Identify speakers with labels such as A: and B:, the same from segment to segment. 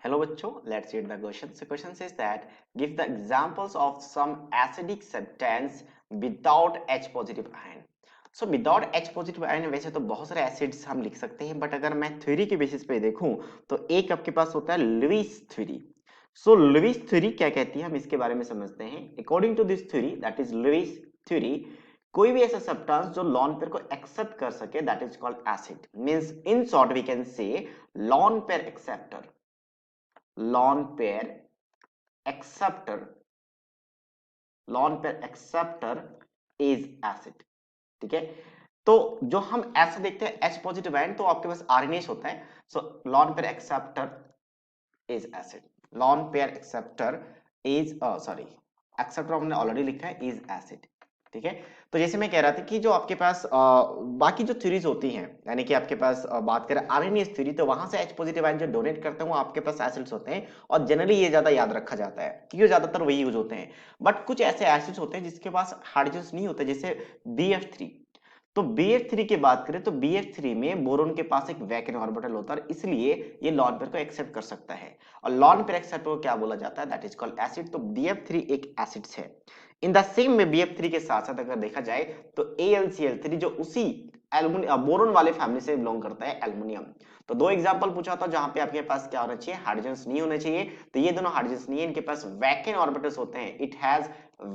A: Hello बच्चों, let's read the question. So question says that give the examples of some acidic substance without H positive ion. So without H positive ion वैसे तो बहुत सारे acids हम लिख सकते हैं, बट अगर मैं थ्योरी के बेसिस पे देखूं तो एक आपके पास होता है Lewis theory. So Lewis theory क्या कहती है हम इसके बारे में समझते हैं. According to this theory, that is Lewis theory, कोई भी ऐसा सब्सटेंस जो लॉन पेयर को एक्सेप्ट कर सके that is called acid. Means in short we can say lone pair acceptor, lone pair acceptor, lone pair acceptor is acid. ठीक है, तो जो हम ऐसे देखते हैं H पॉजिटिव आयन, तो आपके पास RNase होता है. सो lone pair acceptor is acid. lone pair acceptor is sorry, acceptor हमने ऑलरेडी लिखा है is acid. ठीक है, तो जैसे मैं कह रहा था कि जो आपके पास बाकी जो थ्योरीज होती हैं, यानी कि आपके पास बात करें आरएनएस थ्योरी, तो वहां से H पॉजिटिव आयन जो डोनेट करते हैं वो आपके पास एसिड्स होते हैं, और जनरली ये ज्यादा याद रखा जाता है क्योंकि ज्यादातर वही यूज होते हैं. बट कुछ ऐसे एसिड्स होते हैं जिसके पास हाइड्रोजन नहीं होते, जैसे BF3. तो BF3 की बात करें तो BF3 में बोरोन के पास एक वैकेंट ऑर्बिटल होता है, इसलिए ये लॉन पेयर को एक्सेप्ट कर सकता है. और लॉन पेयर एक्सेप्टर को क्या बोला जाता है, दैट इज कॉल्ड एसिड. तो BF3 एक एसिड है. इन द सेम में BF3 के साथ साथ अगर देखा जाए तो AlCl3 जो उसी बोरोन वाले फैमिली से बिलोंग करता है, एल्युमिनियम. तो दो एग्जांपल पूछा था जहां पे आपके पास क्या होना चाहिए, हाइड्रोजन नहीं होने चाहिए. तो ये दोनों हाइड्रोजन नहीं है, इनके पास वैकेंट ऑर्बिटल्स होते हैं. इट हैज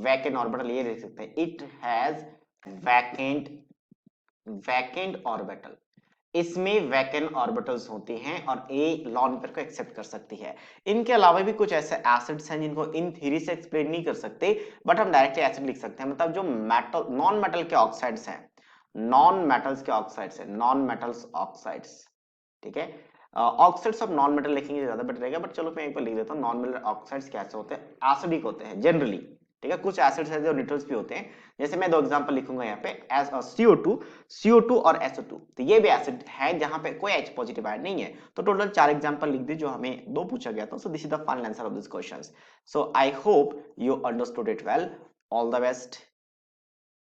A: वैकेंट ऑर्बिटल, ये देख सकते हैं, it has vacant vacant orbital. इसमें वैकेंट ऑर्बिटल्स होती हैं और ए लॉन पेयर को एक्सेप्ट कर सकती है. इनके अलावा भी कुछ ऐसे एसिड्स हैं जिनको इन थ्योरी से एक्सप्लेन नहीं कर सकते, बट हम डायरेक्टली एसिड लिख सकते हैं. मतलब जो मेटल नॉन मेटल के ऑक्साइड्स हैं, नॉन मेटल्स के ऑक्साइड्स हैं, नॉन मेटल्स ऑक्साइड्स. ठीक है, ऑक्साइड्स ऑफ नॉन मेटल लिखेंगे ज्यादा बेटर रहेगा, बट चलो मैं एक बार लिख देता हूँ. नॉन मेटल ऑक्साइड्स कैसे होते हैं, एसिडिक होते हैं जनरली. ठीक है, कुछ एसिड्स हैं जो न्यूट्रल्स भी होते हैं. जैसे मैं दो एग्जांपल लिखूंगा यहाँ पे, एस CO2 और SO2. तो ये भी एसिड है जहां पे कोई H पॉजिटिव आयन नहीं है. तो टोटल 4 एग्जांपल लिख दी जो हमें दो पूछा गया था. So this is the final answer of this questions. So I hope you understood it well. All the best.